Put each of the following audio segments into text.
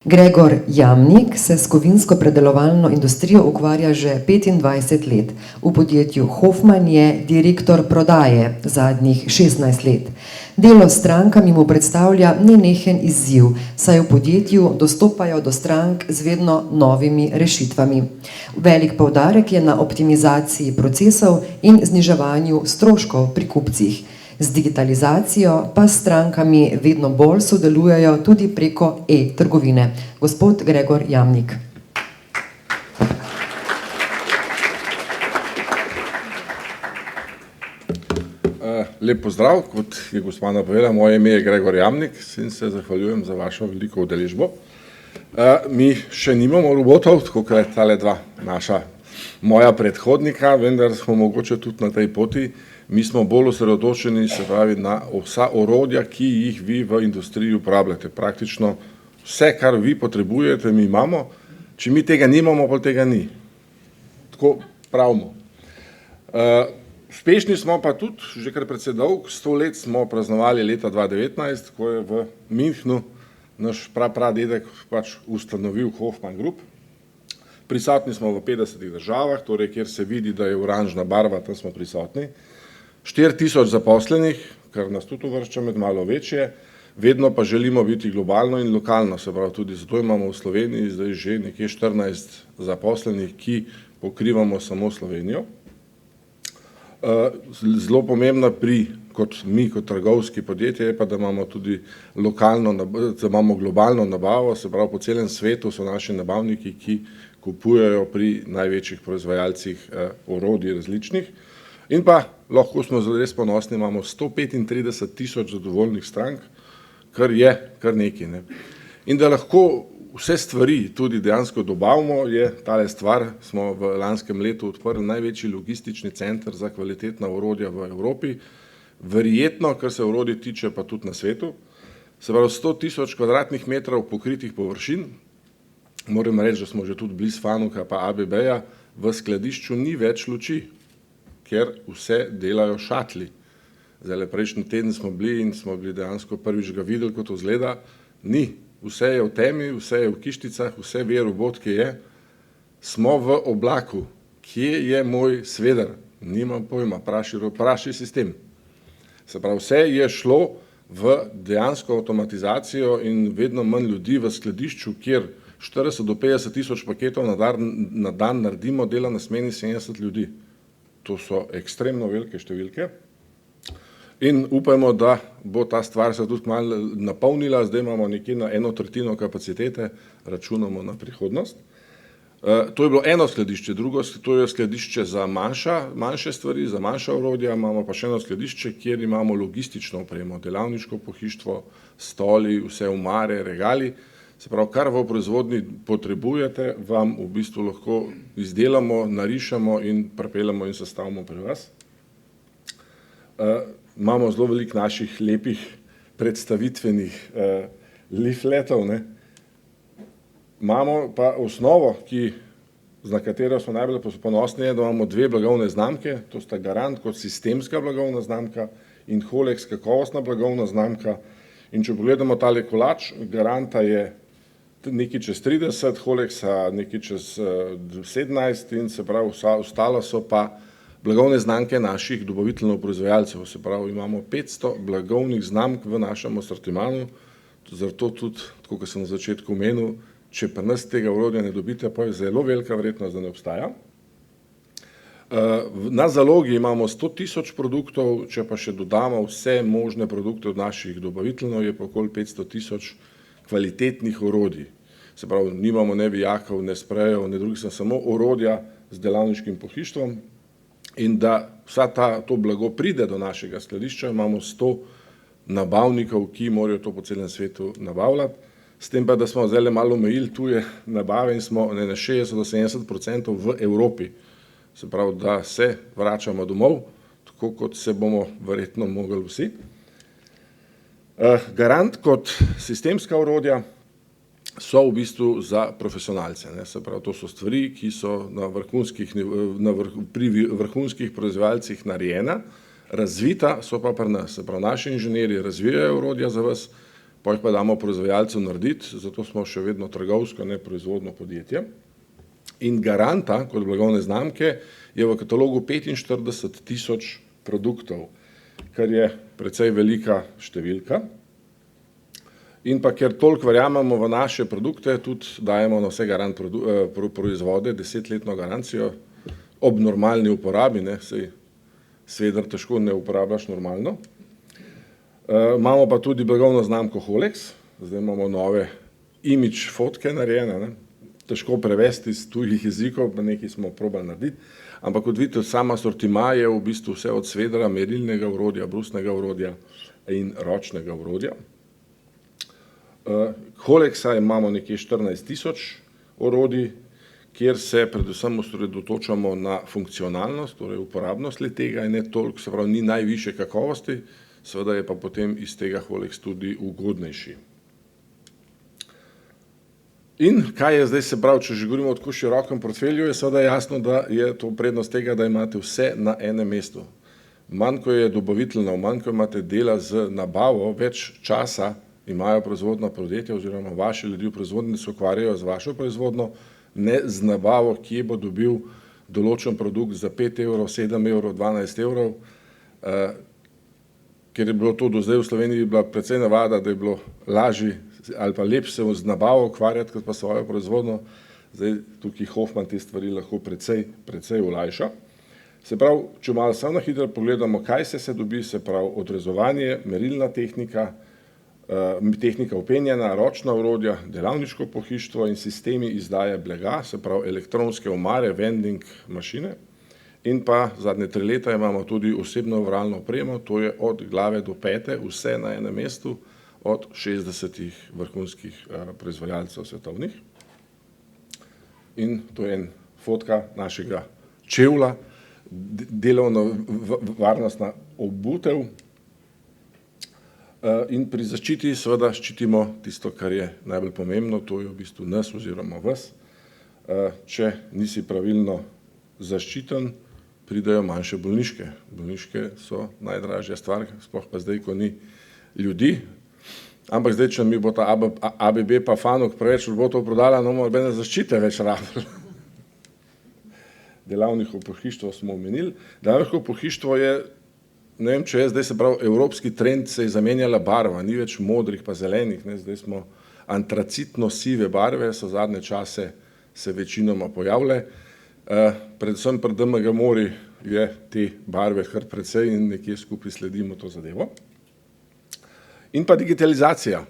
Gregor Jamnik se s kovinsko-predelovalno industrijo ukvarja že 25 let. V podjetju Hoffmann je direktor prodaje zadnjih 16 let. Delo s strankami mu predstavlja nenehen izziv, saj v podjetju dostopajo do strank z vedno novimi rešitvami. Velik poudarek je na optimizaciji procesov in zniževanju stroškov pri kupcih. Z digitalizacijo pa s strankami vedno bolj sodelujejo tudi preko e-trgovine. Gospod Gregor Jamnik. Lep pozdrav, kot je gospa napovedala, moje ime je Gregor Jamnik in se zahvaljujem za vašo veliko udeležbo. Mi še nimamo robotov, tako kot je tale dva moja predhodnika, vendar smo mogoče tudi na tej poti. Mi smo bolj osredotočeni, se pravi, na vsa orodja, ki jih vi v industriji uporabljate. Praktično vse, kar vi potrebujete, mi imamo. Če mi tega nimamo, pa tega ni. Tako pravimo. Uspešni smo pa tudi, že kar precej dolg, 100 let smo praznovali leta 2019, ko je v Münchnu naš pradedek pač ustanovil Hoffmann Group. Prisotni smo v 50 državah, torej kjer se vidi, da je oranžna barva, tam smo prisotni. 4000 zaposlenih, kar nas tudi uvršča med malo večje, vedno pa želimo biti globalno in lokalno, se pravi tudi zato imamo v Sloveniji zdaj že nekje 14 zaposlenih, ki pokrivamo samo Slovenijo. Zelo pomembna kot trgovski podjetje je pa, da imamo tudi da imamo globalno nabavo, se pravi po celem svetu so naši nabavniki, ki kupujejo pri največjih proizvajalcih orodij različnih. In pa lahko smo res ponosni, imamo 135 000 zadovoljnih strank, kar je kar nekaj. Ne. In da lahko vse stvari tudi dejansko dobavimo, je tale stvar, smo v lanskem letu odprli največji logistični center za kvalitetna orodja v Evropi, verjetno, kar se orodij tiče, pa tudi na svetu. Se pravi 100 000 kvadratnih metrov pokritih površin, moram reči, da smo že tudi blizu Fanuka pa ABB-ja, v skladišču ni več luči, ker vse delajo šatli. Zdaj, prejšnji teden smo bili in smo bili dejansko prvič ga videli, kot to izgleda. Ni. Vse je v temi, vse je v kišticah, vse ve robot, ki je. Smo v oblaku. Kje je moj sveder? Nimam pojma, praši sistem. Se pravi, vse je šlo v dejansko avtomatizacijo in vedno manj ljudi v skladišču, kjer 40 do 50 tisoč paketov na dan naredimo, dela na smeni 70 ljudi. To so ekstremno velike številke in upajmo, da bo ta stvar se tudi malo napolnila, zdaj imamo nekje na 1/3 kapacitete, računamo na prihodnost. To je bilo eno skladišče, drugo, to je skladišče za manjše stvari, za manjša orodja, imamo pa še eno skladišče, kjer imamo logistično opremo, delavniško pohištvo, stoli, vse omare, regali. Se pravi, kar v proizvodnji potrebujete, vam v bistvu lahko izdelamo, narišemo in pripeljemo in sestavimo pri vas. Imamo zelo veliko naših lepih predstavitvenih leafletov. Imamo pa osnovo, na katero smo najbolj ponosni, da imamo dve blagovne znamke, to sta Garant kot sistemska blagovna znamka in Holex kakovostna blagovna znamka. In če pogledamo tale kolač, Garanta je nekaj čez 30, Holexa nekaj čez 17 in se pravi ostalo so pa blagovne znamke naših dobaviteljev proizvajalcev. Se pravi, imamo 500 blagovnih znamk v našem asortimanu, zato tudi, tako kot sem na začetku omenil, če pri nas tega orodja ne dobite, pa je zelo velika verjetnost, da ne obstaja. Na zalogi imamo 100 000 produktov, če pa še dodamo vse možne produkte od naših dobaviteljev, je pa okoli 500 000 kvalitetnih orodij. Se pravi, nimamo ne vijakov, ne sprejev, ne drugih, samo orodja z delavniškim pohištvom in da to blago pride do našega skladišča, imamo 100 nabavnikov, ki morajo to po celem svetu nabavljati. S tem pa, da smo zdaj malo omejili tuje nabave in smo na 60 do 70% v Evropi. Se pravi, da se vračamo domov, tako kot se bomo verjetno mogli vsi. Garant kot sistemska orodja so v bistvu za profesionalce. Se pravi, to so stvari, ki so pri vrhunskih proizvajalcih narejena, razvita so pa pri nas. Se pravi, naši inženirji razvijajo orodja za vas, pa jih pa damo proizvajalcu narediti, zato smo še vedno trgovsko, ne proizvodno podjetje. In Garanta, kot blagovne znamke, je v katalogu 45.000 produktov, kar je precej velika številka. In pa ker toliko verjamemo v naše produkte, tudi dajemo na vse Garant proizvode 10-letno garancijo ob normalni uporabi, ne, saj sveder težko ne uporabljaš normalno. Imamo pa tudi blagovno znamko Holex, zdaj imamo nove imidž fotke narejene, ne. Težko prevesti iz tujih jezikov, pa nekaj smo probali narediti, ampak kot vidite, sama sortima je v bistvu vse od svedra, merilnega orodja, brusnega orodja in ročnega orodja. Holexa imamo nekje 14.000 orodij, kjer se predvsem osredotočamo na funkcionalnost, torej uporabnost le-tega in ne toliko, se pravi, ni najvišje kakovosti, seveda je pa potem iz tega Holex tudi ugodnejši. In kaj je zdaj, se pravi, če že govorimo o tako širokem portfelju, je seveda jasno, da je to prednost tega, da imate vse na enem mestu. Manj, ko je dobaviteljev, manj, ko imate dela z nabavo, več časa imajo proizvodna podjetja oziroma vaši ljudi v proizvodnji se ukvarjajo z vašo proizvodno, ne z nabavo, kje bo dobil določen produkt za 5 evrov, 7 evrov, 12 evrov, ker je bilo to do zdaj v Sloveniji bila precej navada, da je bilo lažje ali pa lepše se z nabavo ukvarjati, kot pa svojo proizvodno. Zdaj tukaj Hoffmann te stvari lahko precej olajša. Se pravi, če malo samo na hitro pogledamo, kaj se dobi, se pravi odrezovanje, merilna tehnika, tehnika vpenjanja, ročna orodja, delavniško pohištvo in sistemi izdaje blaga, se pravi elektronske omare, vending mašine. In pa zadnje 3 leta imamo tudi osebno varalno opremo, to je od glave do pete, vse na enem mestu, od 60 vrhunskih proizvajalcev svetovnih. In to je en fotka našega čevlja, delovno varnostna obutev. In pri zaščiti seveda ščitimo tisto, kar je najbolj pomembno, to je v bistvu nas oziroma vas. Če nisi pravilno zaščiten, pridejo manjše bolniške. Bolniške so najdražja stvar, sploh pa zdaj, ko ni ljudi. Ampak zdaj, če mi bo ta ABB pa Fanuc preveč robotov prodala, no bomo nobene zaščite več rabili. Delavniško pohištvo smo omenili. Delavniško pohištvo je, ne vem, če je zdaj, se pravi, evropski trend, se je zamenjala barva, ni več modrih pa zelenih, ne, zdaj smo antracitno sive barve, so zadnje čase se večinoma pojavile. Predvsem pri DMG Mori je te barve kar precej in nekje skupaj sledimo to zadevo. In pa digitalizacija.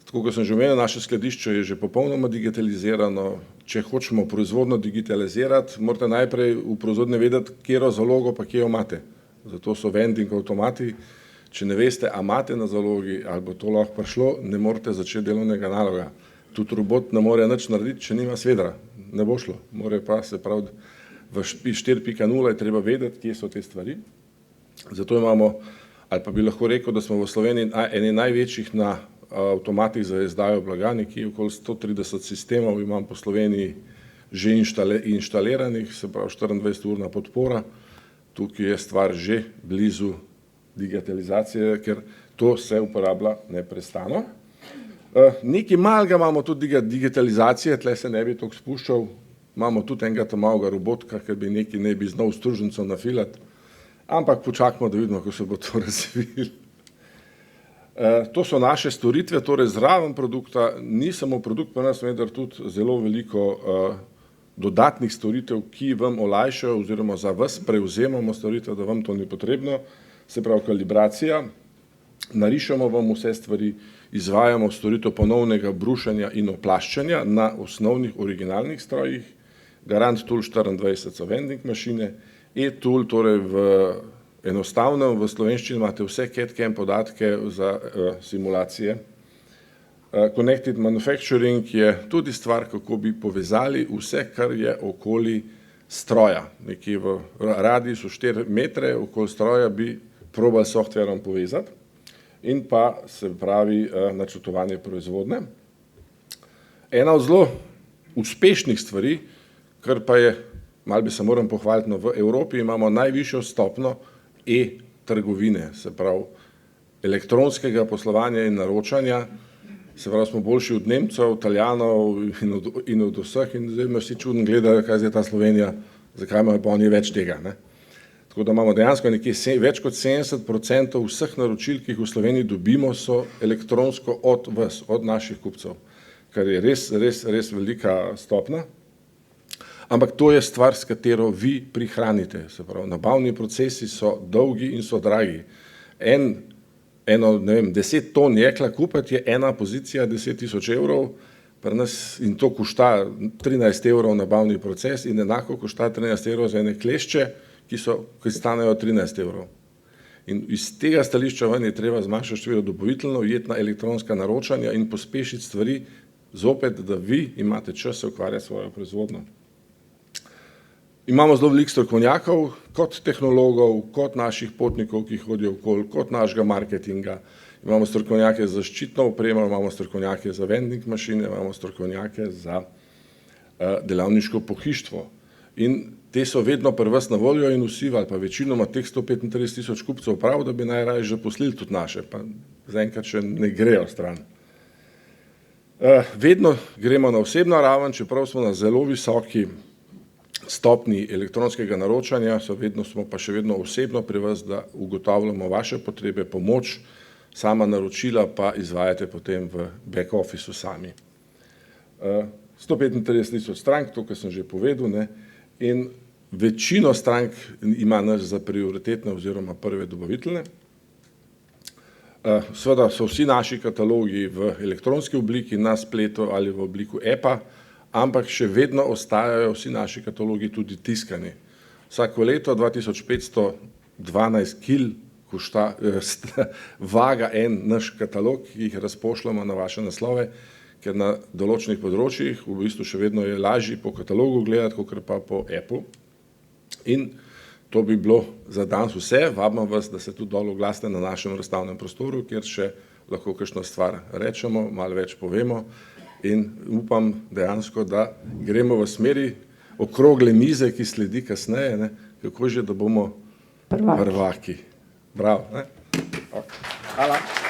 Tako kot sem že omenil, naše skladišče je že popolnoma digitalizirano. Če hočemo proizvodno digitalizirati, morate najprej v proizvodnji vedeti, katero zalogo pa kje jo imate. Zato so vending avtomati. Če ne veste, a imate na zalogi ali bo to lahko prišlo, ne morete začeti delovnega naloga. Tudi robot ne more nič narediti, če nima svedra. Ne bo šlo. More pa, se pravi, v 4.0 je treba vedeti, kje so te stvari. Zato imamo, ali pa bi lahko rekel, da smo v Sloveniji eni največjih na avtomatih za izdajo blaga, nekje okoli 130 sistemov imam po Sloveniji že inštaliranih, se pravi 24-urna podpora. Tukaj je stvar že blizu digitalizacije, ker to se uporablja neprestano. Nekaj malega imamo tudi digitalizacije, tle se ne bi toliko spuščal, imamo tudi enega malega robotka, ker bi nekaj ne bi znal struženco nafilati, ampak počakamo, da vidimo, kako se bo to razvilo. To so naše storitve, torej zraven produkta, ni samo produkt, pa nas vendar tudi zelo veliko dodatnih storitev, ki vam olajšajo oziroma za vas prevzemamo storitev, da vam to ni potrebno, se pravi kalibracija, narišemo vam vse stvari, izvajamo storitev ponovnega brušenja in oplaščanja na osnovnih originalnih strojih, Garant Tool 24 so vending mašine, e-tool, torej v enostavnem, v slovenščini imate vse CAD/CAM podatke za simulacije. Connected manufacturing je tudi stvar, kako bi povezali vse, kar je okoli stroja. Nekje v radiusu 4 metre okoli stroja bi probali s softverom povezati. In pa se pravi načrtovanje proizvodnje. Ena od zelo uspešnih stvari, kar pa je, malo bi se moram pohvaliti, v Evropi imamo najvišjo stopnjo e-trgovine, se pravi elektronskega poslovanja in naročanja, se pravi, smo boljši od Nemcev, Italijanov in od vseh in zdaj me vsi čudno gledajo, kaj je ta Slovenija, zakaj imajo pa oni več tega, ne. Tako da imamo dejansko nekje več kot 70% vseh naročil, ki jih v Sloveniji dobimo, so elektronsko od vas, od naših kupcev, kar je res velika stopnja. Ampak to je stvar, s katero vi prihranite, se pravi, nabavni procesi so dolgi in so dragi. Eno, ne vem, 10 ton jekla kupiti je ena pozicija 10.000 evrov, pri nas in to košta 13 evrov nabavni proces in enako košta 13 evrov za ene klešče, ki stanejo 13 evrov. In iz tega stališča ven je treba zmanjšati število dobaviteljev, iti na elektronska naročanja in pospešiti stvari, zopet, da vi imate čas se ukvarjati s svojo proizvodnjo. Imamo zelo veliko strokovnjakov, kot tehnologov, kot naših potnikov, ki hodijo okoli, kot našega marketinga. Imamo strokovnjake za zaščitno opremo, imamo strokovnjake za vending mašine, imamo strokovnjake za delavniško pohištvo. In te so vedno pri vas na voljo in vsi, ali pa večinoma teh 135.000 kupcev prav, da bi najraje zaposlili tudi naše, pa zaenkrat še ne grejo stran. Vedno gremo na osebno raven, čeprav smo na zelo visoki stopni elektronskega naročanja, smo pa še vedno osebno pri vas, da ugotavljamo vaše potrebe, pomoč, sama naročila pa izvajate potem v back officeu sami. 135.000 strank, to, kar sem že povedal, ne, in večino strank ima nas za prioritetne oziroma prve dobavitelje. Seveda so vsi naši katalogi v elektronski obliki na spletu ali v obliku e-pa, ampak še vedno ostajajo vsi naši katalogi tudi tiskani. Vsako leto 2512 kil vaga en naš katalog, ki jih razpošljamo na vaše naslove, ker na določenih področjih v bistvu še vedno je lažje po katalogu gledati, kakor pa po e-pu. In to bi bilo za danes vse. Vabim vas, da se tudi dol oglasite na našem razstavnem prostoru, kjer še lahko kakšno stvar rečemo, malo več povemo. In upam dejansko, da gremo v smeri okrogle mize, ki sledi kasneje, ne, kako že, da bomo prvaki. Bravo, ne? Hvala.